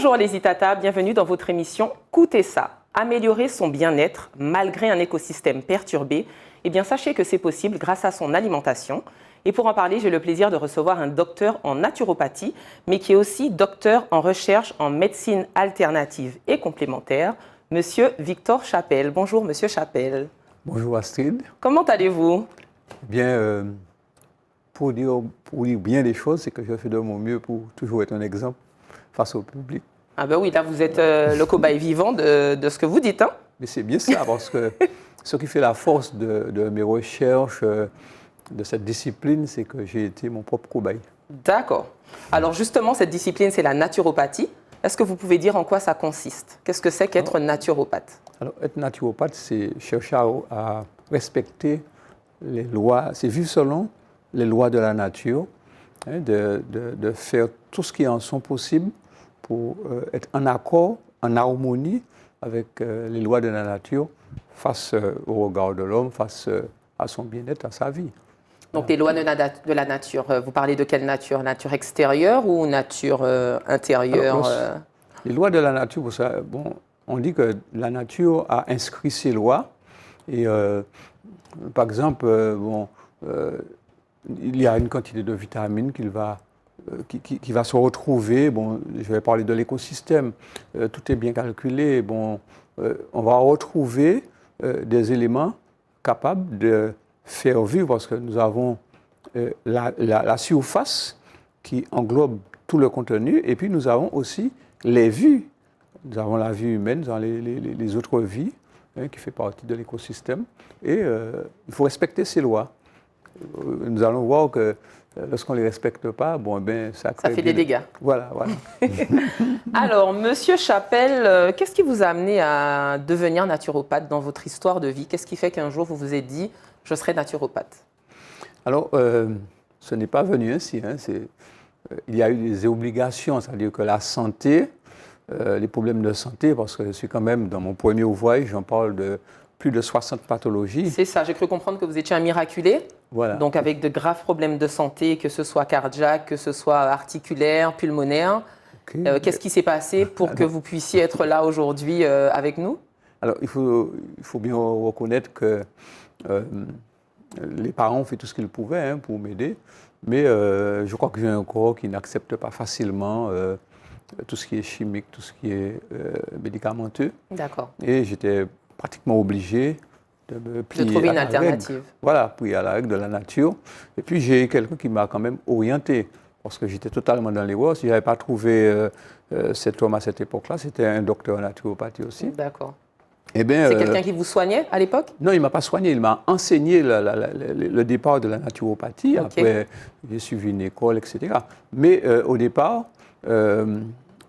Bonjour les Itata, bienvenue dans votre émission Coûtez ça. Améliorer son bien-être malgré un écosystème perturbé, eh bien sachez que c'est possible grâce à son alimentation. Et pour en parler, j'ai le plaisir de recevoir un docteur en naturopathie, mais qui est aussi docteur en recherche en médecine alternative et complémentaire, Monsieur Victor Chapelle. Bonjour Monsieur Chapelle. Bonjour Astrid. Comment allez-vous? Bien, pour dire bien les choses, c'est que je fais de mon mieux pour toujours être un exemple face au public. Ah ben oui, là vous êtes le cobaye vivant de ce que vous dites. Hein? Mais c'est bien ça, parce que ce qui fait la force de mes recherches, de cette discipline, c'est que j'ai été mon propre cobaye. D'accord. Alors justement, cette discipline, c'est la naturopathie. Est-ce que vous pouvez dire en quoi ça consiste? Qu'est-ce que c'est qu'être naturopathe? Alors, être naturopathe, c'est chercher à respecter les lois, c'est vivre selon les lois de la nature, hein, de faire tout ce qui est en son possible pour être en accord, en harmonie avec les lois de la nature face au regard de l'homme, face à son bien-être, à sa vie. Donc les lois de la nature, vous parlez de quelle nature? Nature extérieure ou nature intérieure? Alors, les lois de la nature, bon, on dit que la nature a inscrit ses lois. Et par exemple, il y a une quantité de vitamines qui va se retrouver. Bon, je vais parler de l'écosystème. Tout est bien calculé. Bon, on va retrouver des éléments capables de faire vivre, parce que nous avons la surface qui englobe tout le contenu, et puis nous avons aussi les vues. Nous avons la vie humaine, nous avons les autres vies, hein, qui fait partie de l'écosystème, et il faut respecter ces lois. Nous allons voir que lorsqu'on ne les respecte pas, bon, ben, ça fait des dégâts. Voilà, voilà. Alors, Monsieur Chapelle, qu'est-ce qui vous a amené à devenir naturopathe dans votre histoire de vie? Qu'est-ce qui fait qu'un jour vous vous êtes dit « je serai naturopathe » ? Alors, ce n'est pas venu ainsi. Hein, il y a eu des obligations, c'est-à-dire que la santé, les problèmes de santé, parce que je suis quand même, dans mon premier ouvrage, j'en parle de plus de 60 pathologies. C'est ça, j'ai cru comprendre que vous étiez un miraculé, voilà. Donc avec de graves problèmes de santé, que ce soit cardiaque, que ce soit articulaire, pulmonaire. Okay. Qu'est-ce qui s'est passé pour que vous puissiez être là aujourd'hui avec nous? Alors, il faut bien reconnaître que les parents ont fait tout ce qu'ils pouvaient, hein, pour m'aider, mais je crois que j'ai un corps qui n'accepte pas facilement tout ce qui est chimique, tout ce qui est médicamenteux. D'accord. Et j'étais pratiquement obligé de me plier de trouver à une alternative. Règle. Voilà, plier à la règle de la nature. Et puis j'ai quelqu'un qui m'a quand même orienté, parce que j'étais totalement dans les voies. Si je n'avais pas trouvé cet homme à cette époque-là, c'était un docteur en naturopathie aussi. D'accord. Eh bien, c'est quelqu'un qui vous soignait à l'époque? Non, il ne m'a pas soigné, il m'a enseigné le départ de la naturopathie. Okay. Après, j'ai suivi une école, etc. Mais au départ,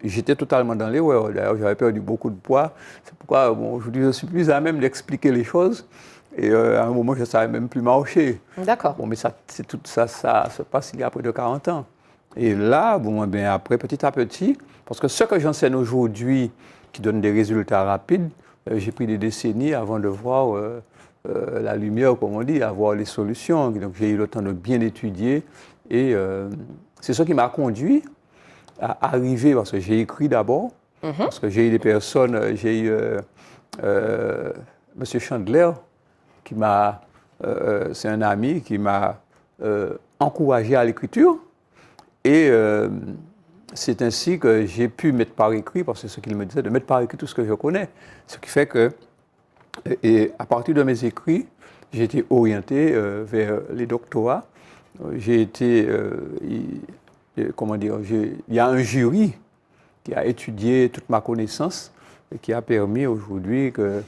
j'étais totalement dans l'erreur. D'ailleurs, j'avais perdu beaucoup de poids. C'est pourquoi aujourd'hui, je suis plus à même d'expliquer les choses. Et à un moment, je ne savais même plus marcher. D'accord. Bon, mais tout ça se passe il y a près de 40 ans. Et là, bon, ben, après, petit à petit, parce que ce que j'enseigne aujourd'hui, qui donne des résultats rapides, j'ai pris des décennies avant de voir la lumière, comme on dit, à voir les solutions. Donc j'ai eu le temps de bien étudier. Et c'est ce qui m'a conduit à arriver, parce que j'ai écrit d'abord, parce que j'ai eu des personnes, j'ai eu M. Chandler, qui m'a, c'est un ami qui m'a encouragé à l'écriture. Et c'est ainsi que j'ai pu mettre par écrit, parce que c'est ce qu'il me disait, de mettre par écrit tout ce que je connais. Ce qui fait que, et à partir de mes écrits, j'ai été orienté vers les doctorats. J'ai été, comment dire, il y a un jury qui a étudié toute ma connaissance et qui a permis aujourd'hui que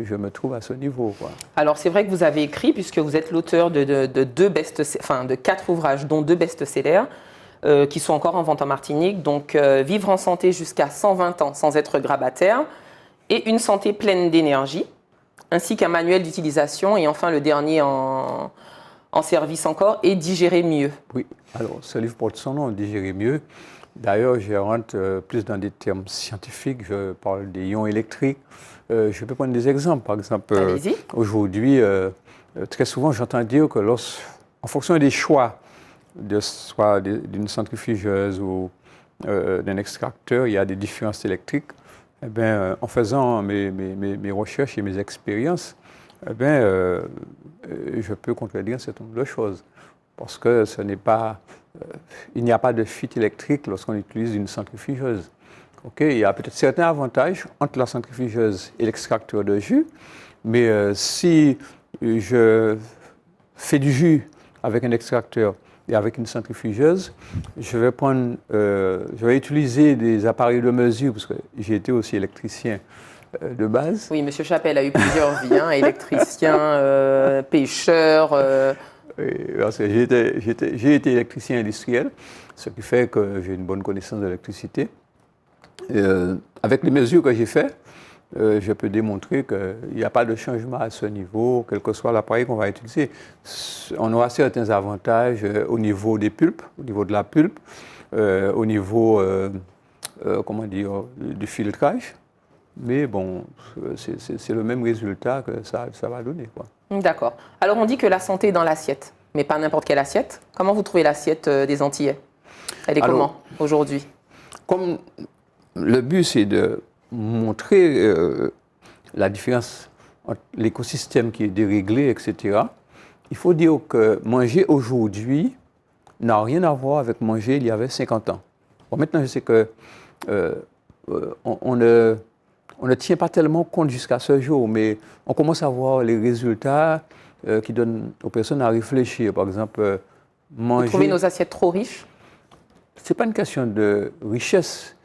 je me trouve à ce niveau, quoi. Alors c'est vrai que vous avez écrit, puisque vous êtes l'auteur de 4 ouvrages, dont 2 best-sellers, qui sont encore en vente en Martinique, donc Vivre en santé jusqu'à 120 ans sans être grabataire, et Une santé pleine d'énergie, ainsi qu'un manuel d'utilisation, et enfin le dernier en service encore, et Digérer mieux. Oui, alors ce livre porte son nom, Digérer mieux. D'ailleurs, je rentre plus dans des termes scientifiques, je parle des ions électriques. Je peux prendre des exemples. Par exemple, aujourd'hui, très souvent, j'entends dire que en fonction des choix, soit d'une centrifugeuse ou d'un extracteur, il y a des différences électriques. Eh bien, en faisant mes recherches et mes expériences, eh bien, je peux contredire un certain nombre de choses. Parce que il n'y a pas de fuite électrique lorsqu'on utilise une centrifugeuse. Il y a peut-être certains avantages entre la centrifugeuse et l'extracteur de jus, mais si je fais du jus avec un extracteur et avec une centrifugeuse, je vais utiliser des appareils de mesure, parce que j'ai été aussi électricien de base. Oui, M. Chappelle a eu plusieurs vies, hein, électricien, pêcheur. J'ai été électricien industriel, ce qui fait que j'ai une bonne connaissance de l'électricité. Avec les mesures que j'ai faites, je peux démontrer qu'il n'y a pas de changement à ce niveau, quel que soit l'appareil qu'on va utiliser. On aura certains avantages au niveau des pulpes, au niveau de la pulpe, au niveau du filtrage. Mais bon, c'est le même résultat que ça va donner, quoi. D'accord. Alors on dit que la santé est dans l'assiette, mais pas n'importe quelle assiette. Comment vous trouvez l'assiette des Antillais? Elle est comment aujourd'hui? Comme le but, c'est de montrer la différence entre l'écosystème qui est déréglé, etc. Il faut dire que manger aujourd'hui n'a rien à voir avec manger il y avait 50 ans. Bon, maintenant, je sais que on ne tient pas tellement compte jusqu'à ce jour, mais on commence à voir les résultats qui donnent aux personnes à réfléchir. Par exemple, manger... Vous trouvez nos assiettes trop riches? Ce n'est pas une question de richesse,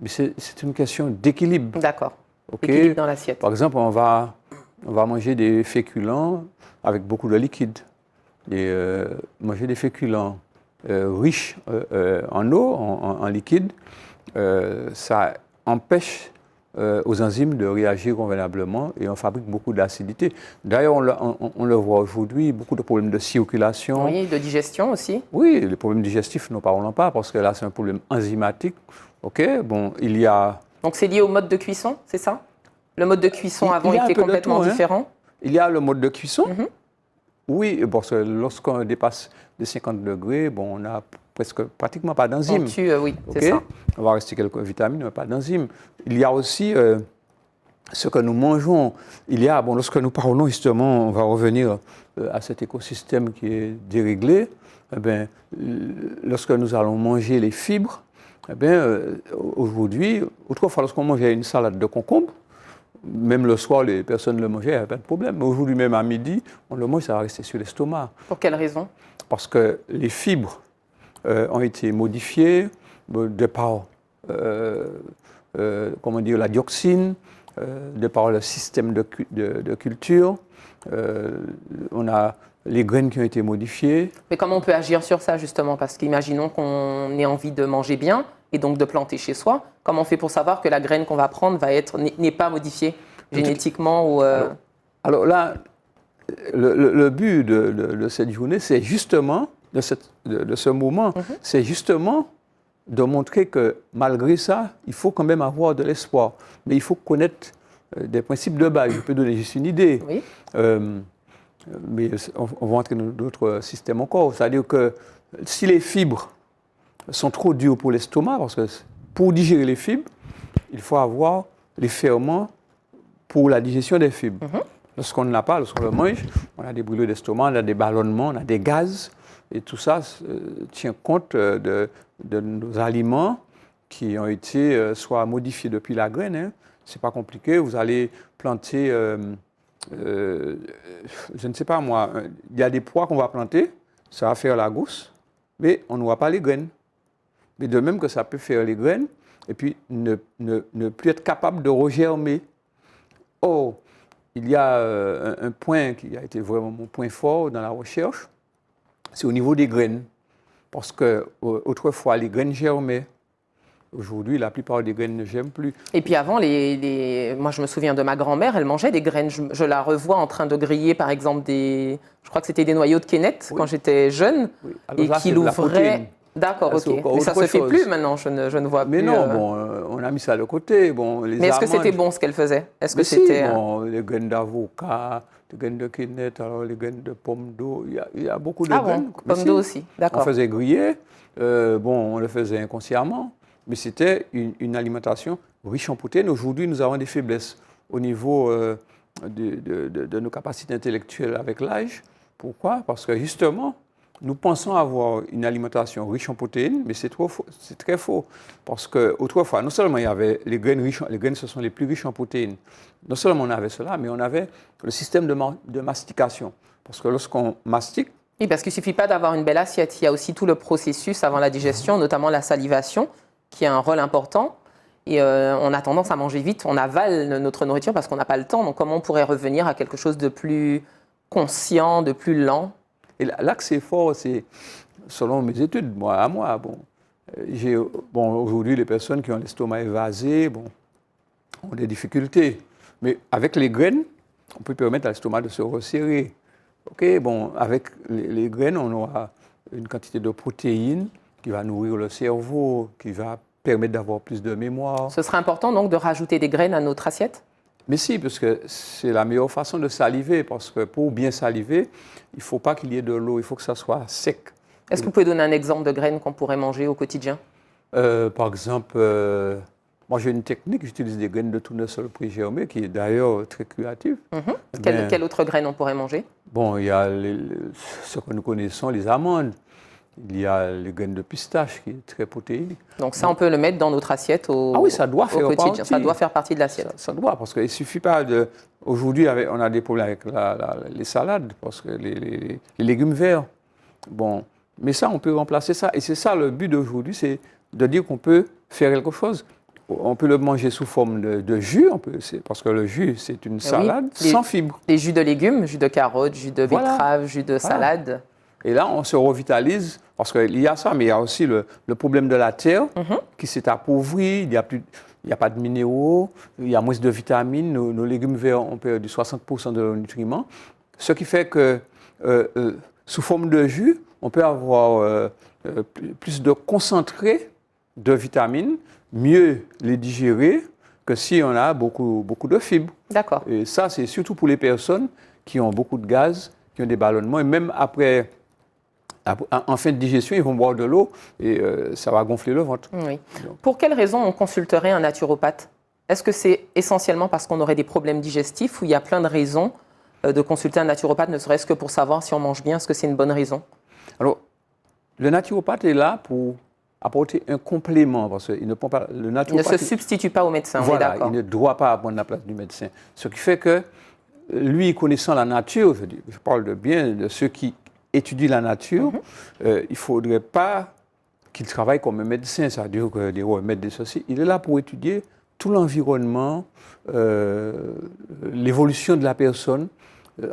mais c'est une question d'équilibre. D'accord. Équilibre dans l'assiette. Par exemple, on va manger des féculents avec beaucoup de liquide. Et manger des féculents riches en eau, en liquide, ça empêche aux enzymes de réagir convenablement et on fabrique beaucoup d'acidité. D'ailleurs, on le voit aujourd'hui, beaucoup de problèmes de circulation. Oui, de digestion aussi. Oui, les problèmes digestifs, ne parlons pas, parce que là, c'est un problème enzymatique. Bon, il y a... Donc, c'est lié au mode de cuisson, c'est ça? Le mode de cuisson avant était complètement différent? Il y a le mode de cuisson. Oui, parce que lorsqu'on dépasse les 50 degrés, bon, on n'a pratiquement pas d'enzymes. Oui, c'est ça. On va rester quelques vitamines, mais pas d'enzymes. Il y a aussi ce que nous mangeons. Lorsque nous parlons justement, on va revenir à cet écosystème qui est déréglé. Lorsque nous allons manger les fibres, aujourd'hui, autrefois, lorsqu'on mangeait une salade de concombre, même le soir, les personnes le mangeaient, il n'y avait pas de problème. Mais aujourd'hui, même à midi, on le mange, ça va rester sur l'estomac. Pour quelle raison? Parce que les fibres ont été modifiées de par la dioxine, de par le système de culture. On a les graines qui ont été modifiées. Mais comment on peut agir sur ça, justement? Parce qu'imaginons qu'on ait envie de manger bien et donc de planter chez soi. Comment on fait pour savoir que la graine qu'on va prendre n'est pas modifiée génétiquement ou Alors là, le but de cette journée, c'est justement, de ce moment, c'est justement de montrer que malgré ça, il faut quand même avoir de l'espoir. Mais il faut connaître des principes de base. Je peux donner juste une idée. Oui. Mais on va entrer dans d'autres systèmes encore. C'est-à-dire que si les fibres sont trop dures pour l'estomac, parce que pour digérer les fibres, il faut avoir les ferments pour la digestion des fibres. Lorsqu'on ne l'a pas, lorsqu'on le mange, on a des brûlures d'estomac, on a des ballonnements, on a des gaz. Et tout ça tient compte de nos aliments qui ont été soit modifiés depuis la graine. Ce n'est pas compliqué. Vous allez planter, je ne sais pas moi, il y a des pois qu'on va planter, ça va faire la gousse, mais on n'aura pas les graines. Mais de même que ça peut faire les graines, et puis ne plus être capable de regermer. Or, il y a un point qui a été vraiment mon point fort dans la recherche, c'est au niveau des graines. Parce qu'autrefois, les graines germaient. Aujourd'hui, la plupart des graines ne germent plus. Et puis avant, moi je me souviens de ma grand-mère, elle mangeait des graines. Je la revois en train de griller, par exemple, je crois que c'était des noyaux de quénette quand j'étais jeune, et qui l'ouvrait. D'accord, ok. Mais ça ne se fait plus maintenant, je ne vois plus. Mais non, on a mis ça de côté. Mais est-ce que c'était bon ce qu'elle faisait? Est-ce que c'était... les graines d'avocat, les graines de quénette, alors les graines de pommes d'eau, il y a beaucoup de graines. Pommes d'eau aussi, d'accord. On faisait griller, on le faisait inconsciemment. mais c'était une alimentation riche en protéines. Aujourd'hui, nous avons des faiblesses au niveau de nos capacités intellectuelles avec l'âge. Pourquoi? Parce que justement, nous pensons avoir une alimentation riche en protéines, mais c'est très faux. Parce qu'autrefois, non seulement il y avait les graines ce sont les plus riches en protéines, non seulement on avait cela, mais on avait le système de mastication. Parce que lorsqu'on mastique, oui, parce qu'il ne suffit pas d'avoir une belle assiette. Il y a aussi tout le processus avant la digestion, notamment la salivation, qui a un rôle important. Et on a tendance à manger vite, on avale notre nourriture parce qu'on n'a pas le temps. Donc comment on pourrait revenir à quelque chose de plus conscient, de plus lent? Et là que c'est fort, c'est selon mes études, aujourd'hui, les personnes qui ont l'estomac évasé, ont des difficultés. Mais avec les graines, on peut permettre à l'estomac de se resserrer. Avec les graines, on aura une quantité de protéines qui va nourrir le cerveau, qui va permettre d'avoir plus de mémoire. Ce serait important donc de rajouter des graines à notre assiette? Mais si, parce que c'est la meilleure façon de saliver, parce que pour bien saliver, il ne faut pas qu'il y ait de l'eau, il faut que ça soit sec. Est-ce que vous pouvez donner un exemple de graines qu'on pourrait manger au quotidien? Par exemple, moi j'ai une technique, j'utilise des graines de tournesol pré-germées, qui est d'ailleurs très créative. Quelle autre graine on pourrait manger? Il y a ce que nous connaissons, les amandes. Il y a les graines de pistache qui est très protéinique. Donc ça, on peut le mettre dans notre assiette au ça doit faire quotidien. Partie. Ça doit faire partie de l'assiette. Ça doit, parce qu'il ne suffit pas de... Aujourd'hui, on a des problèmes avec les salades, parce que les légumes verts. Mais ça, on peut remplacer ça. Et c'est ça le but d'aujourd'hui, c'est de dire qu'on peut faire quelque chose. On peut le manger sous forme de jus, parce que le jus, c'est une salade sans fibres. Les jus de légumes, jus de carottes, jus de betterave, jus de salade. Et là, on se revitalise, parce qu'il y a ça, mais il y a aussi le problème de la terre qui s'est appauvrie, il n'y a pas de minéraux, il y a moins de vitamines, nos légumes verts ont perdu 60% de leurs nutriments, ce qui fait que sous forme de jus, on peut avoir plus de concentré de vitamines, mieux les digérer que si on a beaucoup de fibres. D'accord. Et ça, c'est surtout pour les personnes qui ont beaucoup de gaz, qui ont des ballonnements, et même après... En fin de digestion, ils vont boire de l'eau et ça va gonfler le ventre. Oui. Pour quelles raisons on consulterait un naturopathe? Est-ce que c'est essentiellement parce qu'on aurait des problèmes digestifs ou il y a plein de raisons de consulter un naturopathe, ne serait-ce que pour savoir si on mange bien? Est-ce que c'est une bonne raison? Alors, le naturopathe est là pour apporter un complément parce qu'il ne prend pas le naturopathe. Il ne se substitue pas au médecin, on est d'accord. Il ne doit pas prendre la place du médecin. Ce qui fait que lui, connaissant la nature, je parle de ceux qui étudie la nature, il ne faudrait pas qu'il travaille comme un médecin, c'est-à-dire des remèdes, des ceci. Il est là pour étudier tout l'environnement, l'évolution de la personne,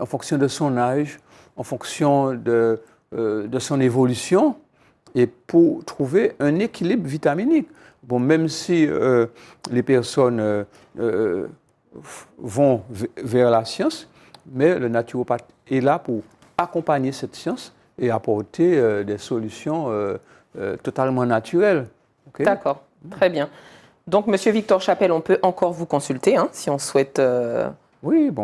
en fonction de son âge, en fonction de son évolution, et pour trouver un équilibre vitaminique. Même si les personnes vont vers la science, mais le naturopathe est là pour accompagner cette science et apporter des solutions totalement naturelles. Okay? D'accord, très bien. Donc, Monsieur Victor Chapelle, on peut encore vous consulter si on souhaite,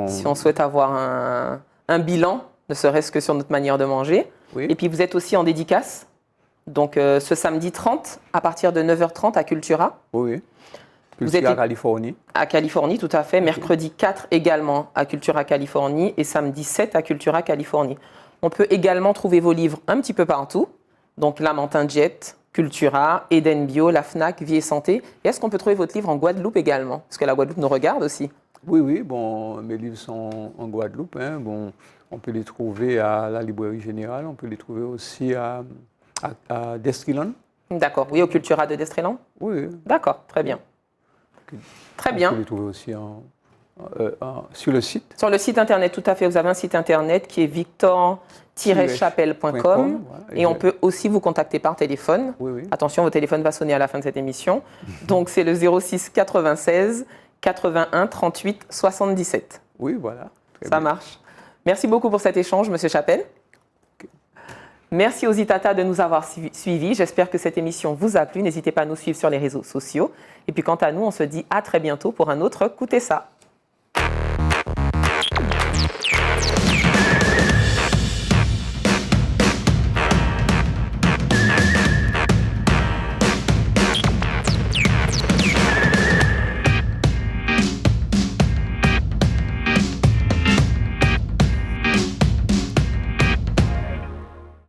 si on souhaite avoir un bilan, ne serait-ce que sur notre manière de manger. Oui. Et puis, vous êtes aussi en dédicace. Donc, ce samedi 30, à partir de 9h30 à Cultura. Oui. Cultura Californie. À Californie, tout à fait. Mercredi 4 également à Cultura Californie et samedi 7 à Cultura Californie. On peut également trouver vos livres un petit peu partout. Donc, Lamentin Diète, Cultura, Eden Bio, la FNAC, Vie et Santé. Et est-ce qu'on peut trouver votre livre en Guadeloupe également? Parce que la Guadeloupe nous regarde aussi. Oui, mes livres sont en Guadeloupe. On peut les trouver à la Librairie Générale. On peut les trouver aussi à Destreland. D'accord. Oui, au Cultura de Destreland? Oui. D'accord, très bien. Très bien. On peut les trouver aussi sur le site. Sur le site internet, tout à fait. Vous avez un site internet qui est victor-chapelle.com voilà, et on peut aussi vous contacter par téléphone. Oui. Attention, votre téléphone va sonner à la fin de cette émission. Donc, c'est le 06 96 81 38 77. Oui, voilà. Ça marche. Merci beaucoup pour cet échange, Monsieur Chapelle. Merci aux Itata de nous avoir suivis. J'espère que cette émission vous a plu. N'hésitez pas à nous suivre sur les réseaux sociaux. Et puis quant à nous, on se dit à très bientôt pour un autre Coutez ça.